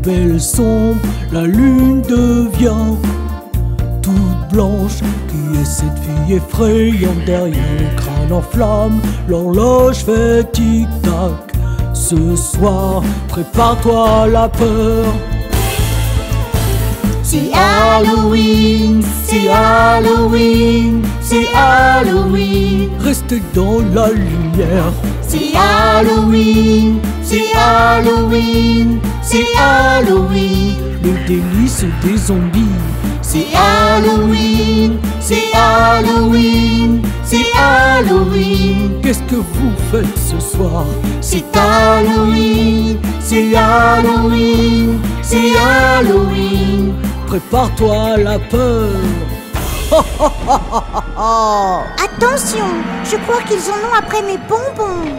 belle sombre, la lune devient toute blanche. Qui est cette fille effrayante derrière le crâne en flammes? L'horloge fait tic-tac. Ce soir, prépare-toi à la peur. C'est Halloween, c'est Halloween, c'est Halloween. Restez dans la lumière. C'est Halloween, c'est Halloween, c'est Halloween. Le délice des zombies. C'est Halloween, c'est Halloween, c'est Halloween. Qu'est-ce que vous faites ce soir? C'est Halloween, c'est Halloween, c'est Halloween. Prépare-toi à la peur. Attention, je crois qu'ils en ont après mes bonbons.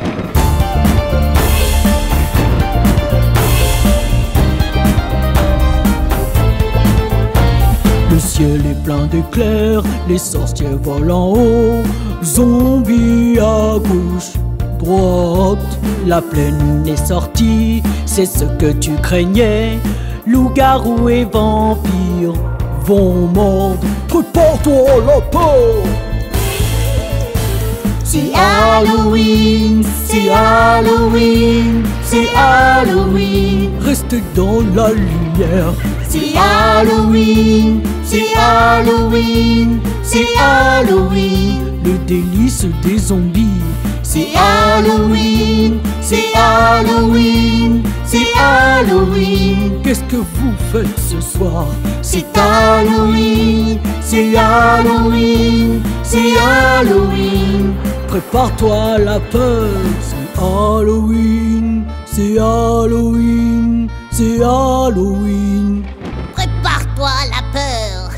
Le ciel est plein d'éclairs, les sorciers volent en haut. Zombies à gauche, droite. La pleine lune est sortie, c'est ce que tu craignais. Loups-garous et vampires vont mordre. Prépare-toi à la peur. C'est Halloween, c'est Halloween, c'est Halloween. Restez dans la lumière. C'est Halloween, c'est Halloween, c'est Halloween. Le délice des zombies. C'est Halloween, c'est Halloween, c'est Halloween. Qu'est-ce que vous faites ce soir? C'est Halloween, c'est Halloween, c'est Halloween. Prépare-toi à la peur. C'est Halloween, c'est Halloween, c'est Halloween. Prépare-toi à la peur.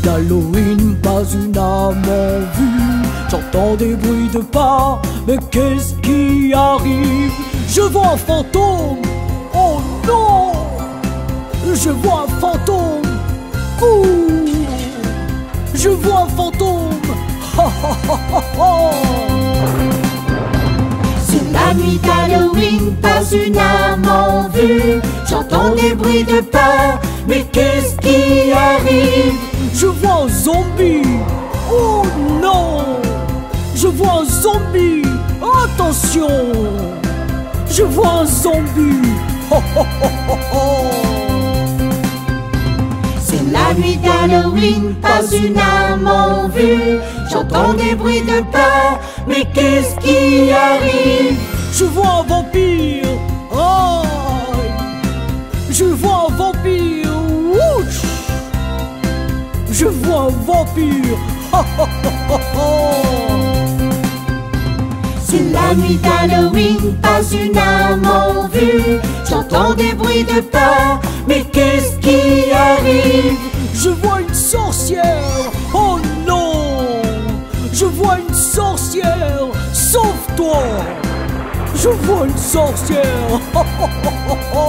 Halloween, pas une âme en vue. J'entends des bruits de pas, mais qu'est-ce qui arrive? Je vois un fantôme, oh non! Je vois un fantôme, ouh! Je vois un fantôme, ha ha ha ha ha! C'est la nuit d'Halloween, pas une âme en vue. J'entends des bruits de pas, mais qu'est-ce qui arrive? Je vois un zombie, oh non! Je vois un zombie, attention! Je vois un zombie, ho ho ho ho ho! C'est la nuit d'Halloween, pas une âme en vue. J'entends des bruits de pas, mais qu'est-ce qui arrive? Je vois un vampire, aïe! Je vois un vampire, ouch! Je vois un vampire, ha ha ha ha ha! C'est la nuit d'Halloween, pas une âme en vue. J'entends des bruits de pas, mais qu'est-ce qui arrive? Je vois une sorcière, oh non! Je vois une sorcière, sauve-toi! Je vois une sorcière, ha ha ha ha ha!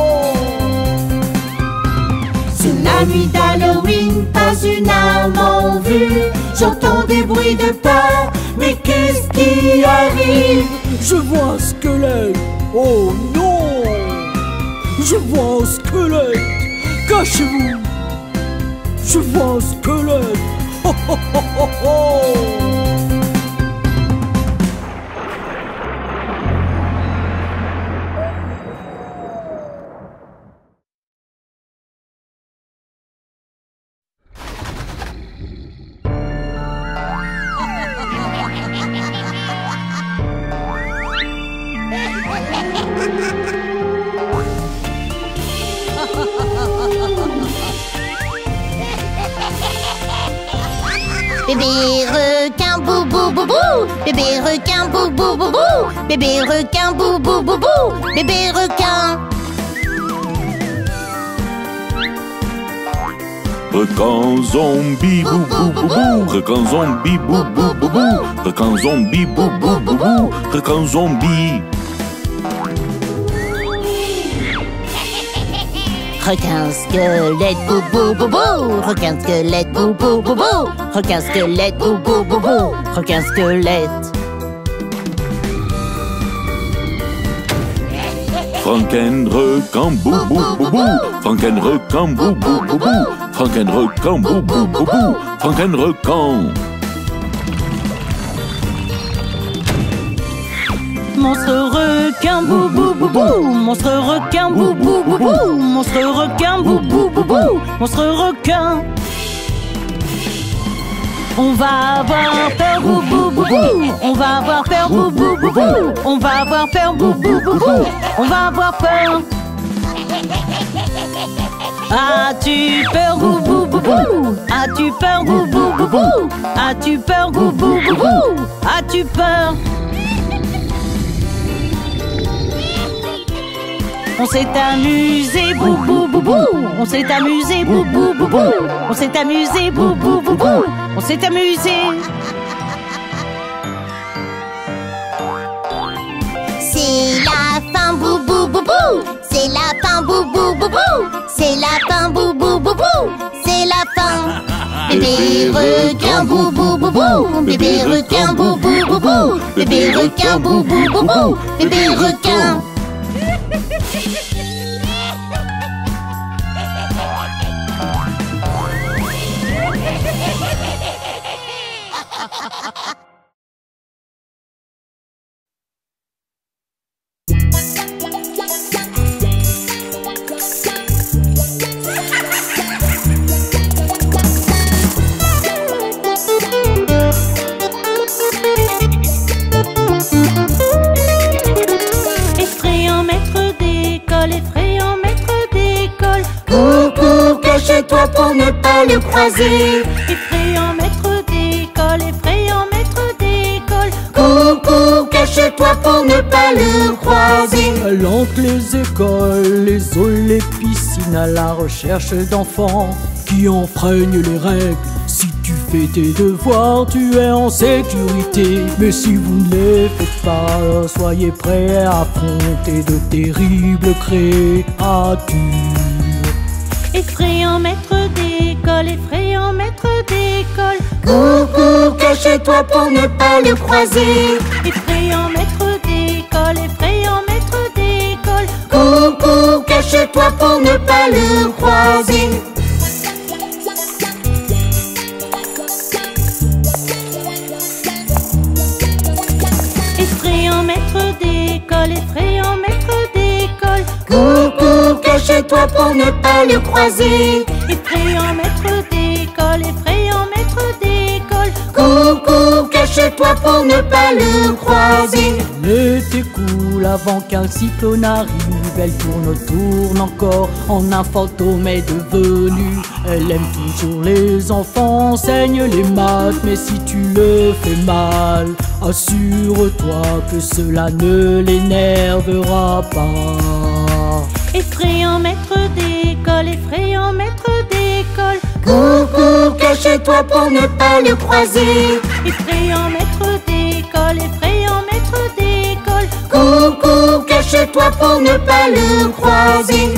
C'est la nuit d'Halloween, pas une âme en vue. J'entends des bruits de pas, mais qu'est-ce qui arrive? Je vois un squelette, oh non! Je vois un squelette, cachez-vous! Je vois un squelette, ho ho ho ho ho! Bébé Bébé requin, bou bou bou bou. Bébé requin, bou bou bou bou. Bébé requin, bou bou bou bou. Bébé requin. Requin zombie, bou bou bou bou. Requin zombie, bou bou bou bou. Requin zombie, bou bou bou bou. Requin zombie. Requin squelette, bou bou bou bou. Requin squelette, bou bou bou bou. Requin squelette, bou bou bou bou. Requin squelette. Franken requin, bou bou bou bou. Franken requin, bou bou bou bou. Franken requin, bou bou bou bou. Franken requin. Monstre requin, bou bou bou bou. Monstre requin, bou bou bou bou. Monstre requin, bou bou bou bou. Monstre requin. On va avoir peur, bou bou bou bou. On va avoir peur, bou bou bou bou. On va avoir peur, bou bou bou bou. On va avoir peur. As-tu peur, bou bou bou bou? As-tu peur, bou bou bou bou? As-tu peur, bou bou bou bou? As-tu peur? On s'est amusé, bou bou bou bou. On s'est amusé, bou bou bou bou. On s'est amusé, bou bou bou bou. On s'est amusé. C'est la fin, bou bou bou bou. C'est la fin, bou bou bou bou. C'est la fin, bou bou bou bou. C'est la fin. Bébé requin, bou bou bou bou. Bébé requin, bou bou bou bou. Bébé requin, bou bou bou bou. Bébé requin. Effrayant maître d'école, effrayant maître d'école. Coucou, cache-toi pour ne pas le croiser. Effrayant maître d'école, effrayant maître d'école. Coucou, cache-toi pour ne pas le croiser. Elle hante les écoles, les eaux, les piscines à la recherche d'enfants qui enfreignent les règles. Si tu fais tes devoirs, tu es en sécurité. Mais si vous ne les faites pas, soyez prêts à affronter de terribles créatures. Effrayant maître d'école, effrayant maître d'école. Coucou, cache-toi pour ne pas le croiser. Effrayant maître d'école, effrayant maître d'école. Coucou, cache-toi pour ne pas le croiser. Effrayant maître d'école, effrayant maître d'école. Coucou, cache-toi pour ne pas le croiser. Effrayant maître d'école, effrayant maître d'école. Coucou, cache-toi pour ne pas le croiser. L'été coule avant qu'un cyclone arrive. Elle tourne encore en un fantôme est devenue. Elle aime toujours les enfants, enseigne les maths. Mais si tu le fais mal, assure-toi que cela ne l'énervera pas. Effrayant maître d'école, effrayant maître d'école. Coucou, cache-toi pour ne pas le croiser. Effrayant maître d'école, effrayant maître d'école. Coucou, cache-toi pour ne pas le croiser.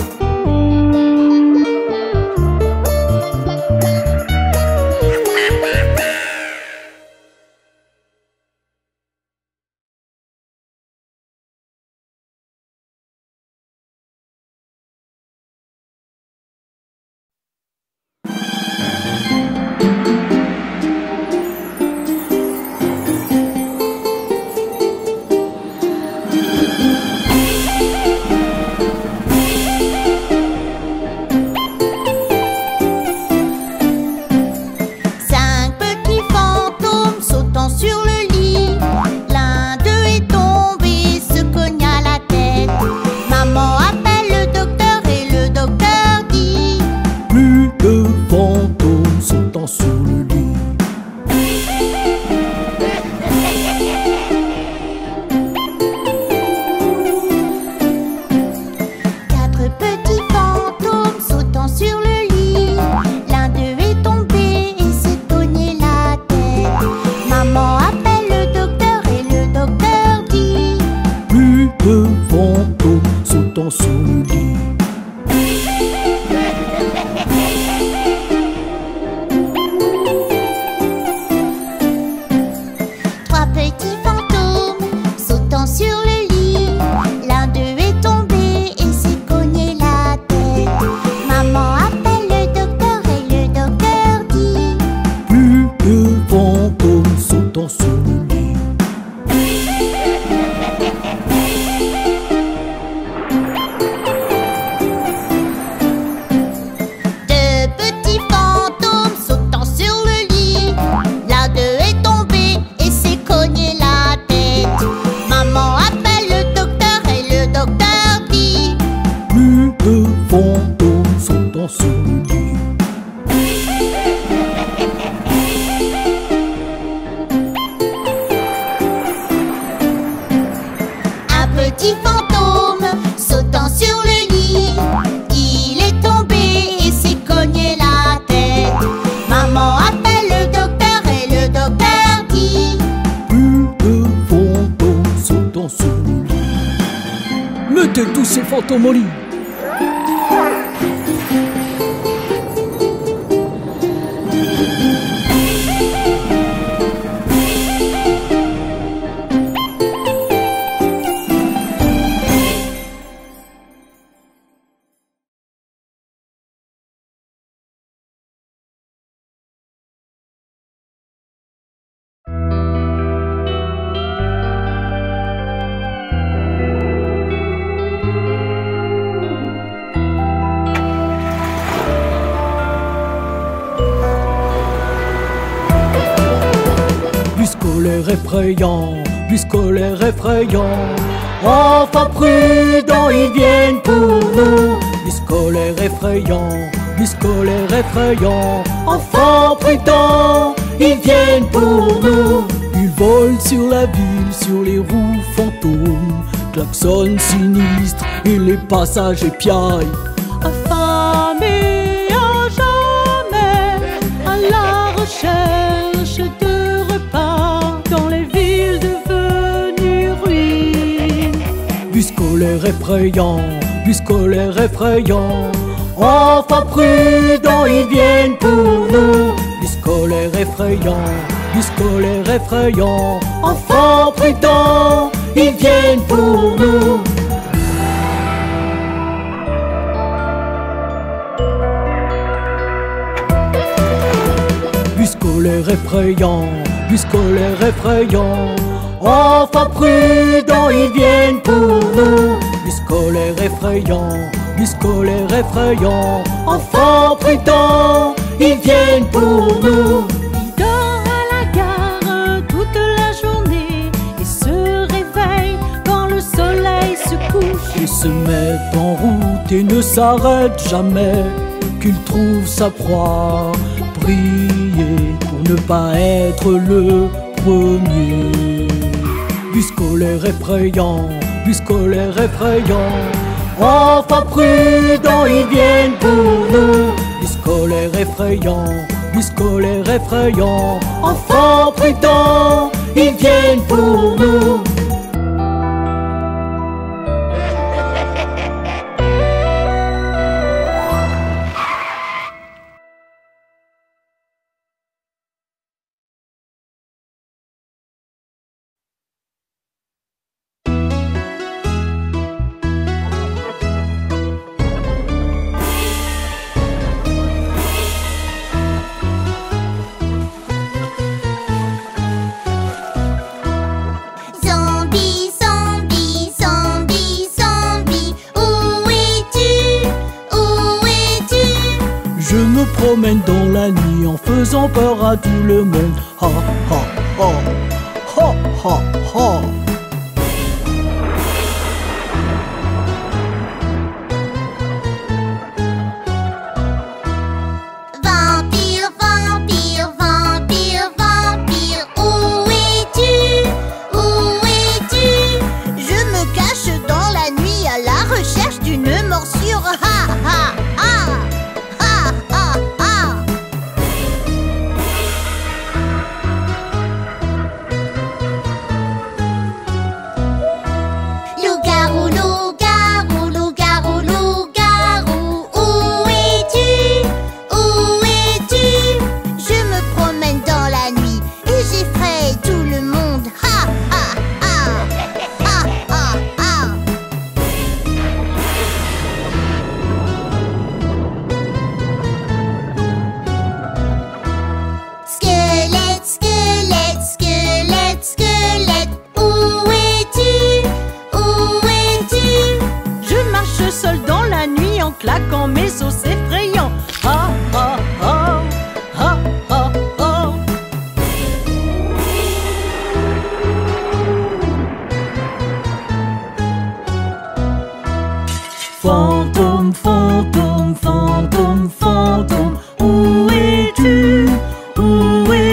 sur le lit. Deux petits fantômes sautant sur le lit. L'un d'eux est tombé et s'est cogné la tête. Maman appelle le docteur et le docteur dit: Plus de fantômes sautant sur le lit. Un petit fantôme sautant sur le lit. Il est tombé et s'est cogné la tête. Maman appelle le docteur et le docteur dit: Plus de fantômes sautant sur le lit. Mettez tous ces fantômes au lit. Bus scolaire effrayant, bus scolaire effrayant. Enfants prudents, ils viennent pour nous. Bus scolaire effrayant, bus scolaire effrayant. Enfants prudents, ils viennent pour nous. Ils volent sur la ville, sur les roues fantômes. Klaxon sinistre et les passagers piaillent. Affamés à jamais, à la recherche de repas dans les villes devenues ruines. Bus scolaire effrayant, bus scolaire effrayant. Enfants prudents, ils viennent pour nous. Bus scolaire effrayant, bus scolaire effrayant. Enfants prudents, ils viennent pour nous. Bus scolaire effrayant, bus scolaire effrayant. Enfants prudents, ils viennent pour nous. Bus scolaire effrayant, bus scolaire effrayant. Enfants prudents, ils viennent pour nous. Il dort à la gare toute la journée et se réveille quand le soleil se couche. Il se met en route et ne s'arrête jamais, qu'il trouve sa proie. Prier pour ne pas être le premier. Bus scolaire effrayant, bus scolaire effrayant. Enfants prudents, ils viennent pour nous. Bus scolaire effrayant, bus scolaire effrayant. Enfants prudents, ils viennent pour nous. Zombie, zombie, zombie, zombie, où es-tu? Où es-tu? Je me promène dans la nuit en faisant peur à tout le monde. Ha ha ha, ha ha ha. Vampire, vampire, vampire, vampire, où es-tu? Où es-tu? Je me cache dans la nuit à la recherche d'une morsure. Ha ha ha, ha ha ha.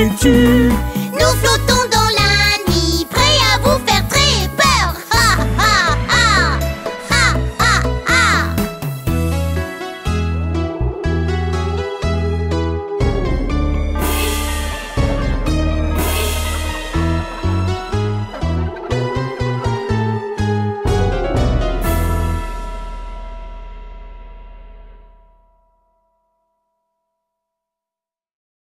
vêtus. Nous flottons